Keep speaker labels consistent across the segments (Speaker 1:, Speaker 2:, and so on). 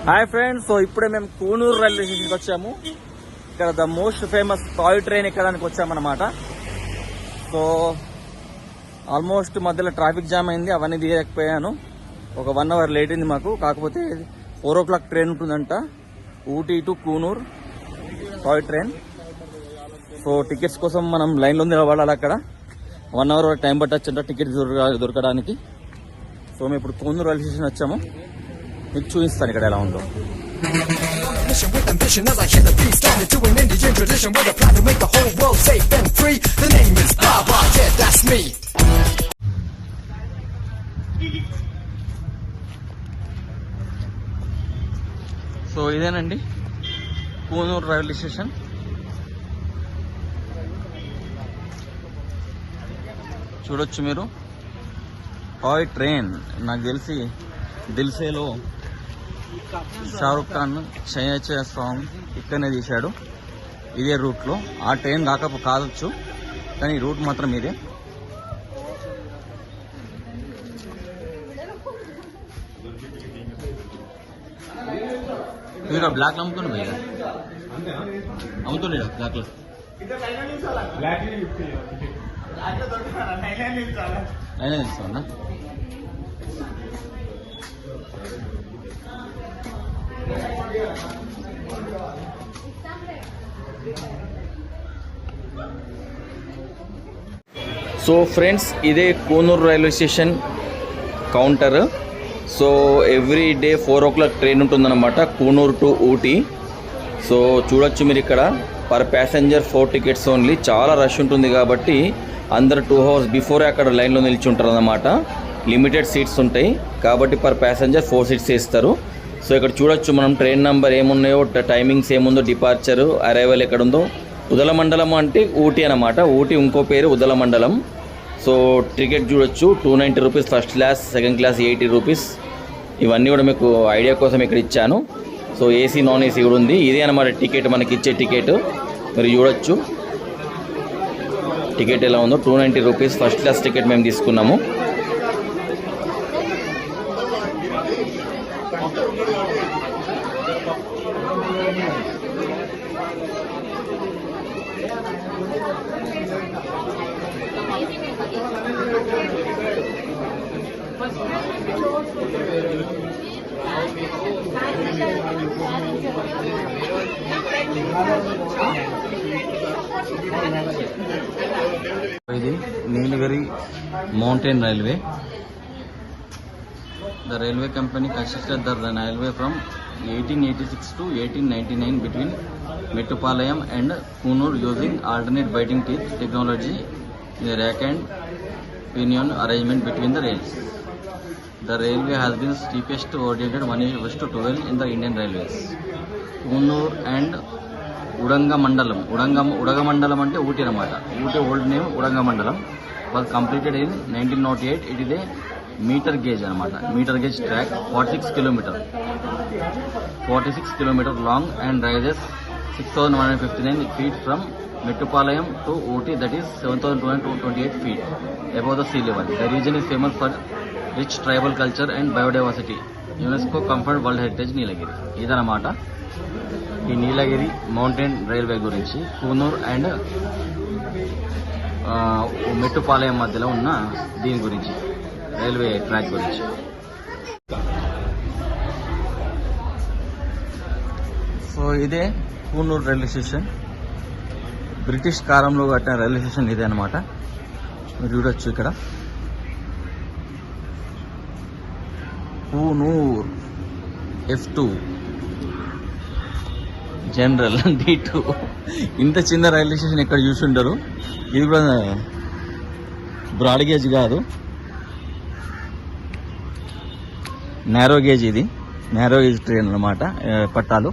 Speaker 1: Hi friends, so ఇప్పుడే మేము Coonoor railway స్టేషన్కి వచ్చాము. ఇక్కడ the most famous toy train ఎక్కడానికి వచ్చామన్నమాట. సో ఆల్మోస్ట్ మధ్యలో ట్రాఫిక్ జామ్ అయింది, అవన్నీ దిగలేకపోయాను. ఒక 1 hour లేట్ అయింది మాకు. కాకపోతే 4 o'clock ట్రైన్ ఉంటుందంట, Ooty to Coonoor toy train. So tickets కోసం మనం లైన్లో నిలబడాలి. అక్కడ 1 hour వరకు టైం పట్టొచ్చంట టికెట్ దొరకడానికి. సో మేము ఇప్పుడు కూనూరు రైల్వే స్టేషన్ వచ్చాము. మీకు చూపిస్తాను ఇక్కడ ఎలా ఉందో. సో ఇదేనండి కూనూరు రైల్వే స్టేషన్. చూడొచ్చు మీరు, టాయ్ ట్రైన్. నాకు తెలిసి దిల్సేలో షారుఖ్ ఖాన్ చయ సాంగ్ ఇక్కడనే తీశాడు, ఇదే రూట్లో. ఆ ట్రైన్ కావచ్చు, కానీ రూట్ మాత్రం ఇదే. మీరు బ్లాక్ అమ్ముతుంది భయ్యా, అమ్ముతుండే బ్లాక్ లో. అయినా తీసుకోండి. సో ఫ్రెండ్స్, ఇదే Coonoor railway station counter. So every day 4 o'clock train ఉంటుందన్నమాట, కూనూరు టు ఊటీ. సో చూడొచ్చు మీరు ఇక్కడ పర్ ప్యాసింజర్ 4 tickets ఓన్లీ. చాలా రష్ ఉంటుంది కాబట్టి అందరు 2 hours బిఫోరే అక్కడ లైన్లో నిలిచి ఉంటారు అన్నమాట. లిమిటెడ్ సీట్స్ ఉంటాయి కాబట్టి పర్ ప్యాసింజర్ 4 seats ఇస్తారు. సో ఇక్కడ చూడొచ్చు మనం ట్రైన్ నెంబర్ ఏమున్నాయో, టైమింగ్స్ ఏముందో, డిపార్చర్, అరైవల్ ఎక్కడుందో. ఉదలమండలం అంటే ఊటీ అన్నమాట. ఊటీ ఇంకో పేరు ఉదలమండలం. సో టికెట్ చూడొచ్చు, 290 rupees first class, second class 80 rupees. ఇవన్నీ కూడా మీకు ఐడియా కోసం ఇక్కడ ఇచ్చాను. సో ఏసీ నాన్ ఏసీ కూడా ఉంది. ఇదే అన్నమాట టికెట్, మనకి ఇచ్చే టికెట్. మీరు చూడొచ్చు టికెట్ ఎలా ఉందో. 290 rupees ఫస్ట్ క్లాస్ టికెట్ మేము తీసుకున్నాము. ఇది Nilgiri mountain railway. The railway company constructed the railway from 1886 to 1899 between Mettupalayam and Kunur using alternate biting teeth technology in the rack and pinion arrangement between the rails. The railway has been steepest oriented 1:12 in the Indian Railways. Kunur and Udangamandalam. Udangamandalam ante Ooty anamata. Ooty old name Udangamandalam was completed in 1908. It is a meter gauge anamata. Meter gauge track, 46 kilometer long and rises 6,159 feet from Mettupalayam to Ooty, that is 7,228 feet above the sea level. The region is famous for rich tribal culture and biodiversity. UNESCO confirmed World Heritage Nilagiri. ఇదన్నమాట ఈ నీలగిరి mountain railway గురించి, Coonoor and మెట్టుపాలయం మధ్యలో ఉన్న దీని గురించి, railway track గురించి. So ఇదే Coonoor railway station. British కాలంలో కట్టిన రైల్వే స్టేషన్ ఇదే అనమాట. మీరు చూడొచ్చు ఇక్కడ కూనూర్ F2 జనరల్ D2. ఇంత చిన్న రైల్వే స్టేషన్ ఎక్కడ చూసుంటారు. ఇది కూడా బ్రాడ్ గేజ్ కాదు, నేరో గేజ్. ఇది నేరో గేజ్ ట్రైన్ అన్నమాట, పట్టాలు.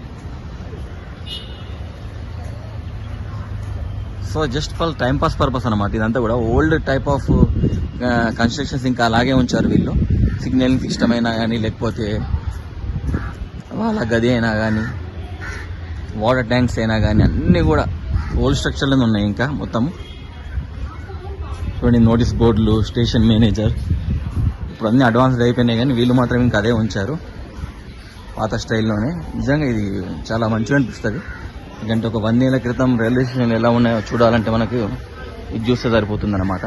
Speaker 1: So just for time pass purpose అనమాట ఇదంతా కూడా. ఓల్డ్ టైప్ ఆఫ్ కన్స్ట్రక్షన్స్ ఇంకా అలాగే ఉంచారు వీళ్ళు. సిగ్నలింగ్ సిస్టమ్ అయినా కానీ, లేకపోతే వాళ్ళ గది అయినా కానీ, వాటర్ ట్యాంక్స్ అయినా కానీ, అన్నీ కూడా ఓల్డ్ స్ట్రక్చర్లోనే ఉన్నాయి. ఇంకా మొత్తం చూడండి, నోటీస్ బోర్డులు, స్టేషన్ మేనేజర్, ఇప్పుడు అన్నీ అడ్వాన్స్డ్ అయిపోయినాయి కానీ వీళ్ళు మాత్రం ఇంకా అదే ఉంచారు. పాత స్టైల్లోనే. నిజంగా ఇది చాలా మంచిగా అనిపిస్తుంది. ఎందుకంటే ఒక 100 ఏళ్ల క్రితం రైల్వే స్టేషన్లు ఎలా ఉన్నాయో చూడాలంటే మనకు ఇది చూస్తే సరిపోతుంది అన్నమాట.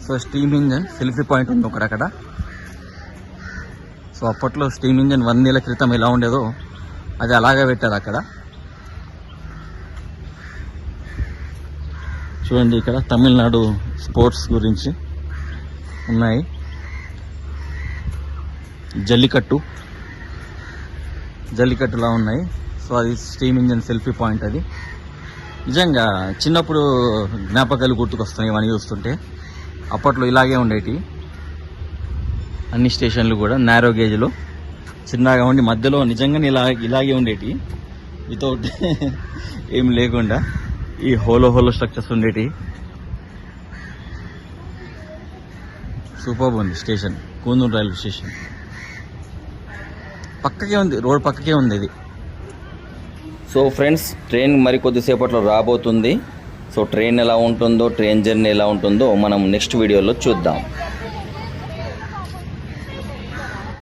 Speaker 1: So steam engine selfie point ఉంది ఒకటి అక్కడ. సో అప్పట్లో స్టీమ్ ఇంజన్ 100 ఏళ్ల క్రితం ఎలా ఉండేదో అది అలాగే పెట్టారు అక్కడ. చూడండి ఇక్కడ తమిళనాడు స్పోర్ట్స్ గురించి ఉన్నాయి. జల్లికట్టులా ఉన్నాయి. సో అది స్టీమ్ ఇంజన్ సెల్ఫీ పాయింట్. అది నిజంగా చిన్నప్పుడు జ్ఞాపకాలు గుర్తుకొస్తున్నాయి ఇవన్నీ చూస్తుంటే. అప్పట్లో ఇలాగే ఉండేవి అన్ని స్టేషన్లు కూడా, నేరో గేజ్లో చిన్నగా ఉండి మధ్యలో నిజంగానే ఇలాగే ఉండేవి, వితౌట్ ఏం లేకుండా ఈ హోలో స్ట్రక్చర్స్ ఉండేవి. సూపర్ ఉంది స్టేషన్, కూనూరు రైల్వే స్టేషన్. పక్కకే ఉంది, రోడ్ పక్కకే ఉంది ఇది. సో ఫ్రెండ్స్, ట్రైన్ మరి కొద్దిసేపట్లో రాబోతుంది. సో ట్రైన్ ఎలా ఉంటుందో, ట్రైన్ జర్నీ ఎలా ఉంటుందో మనం నెక్స్ట్ వీడియోలో చూద్దాం.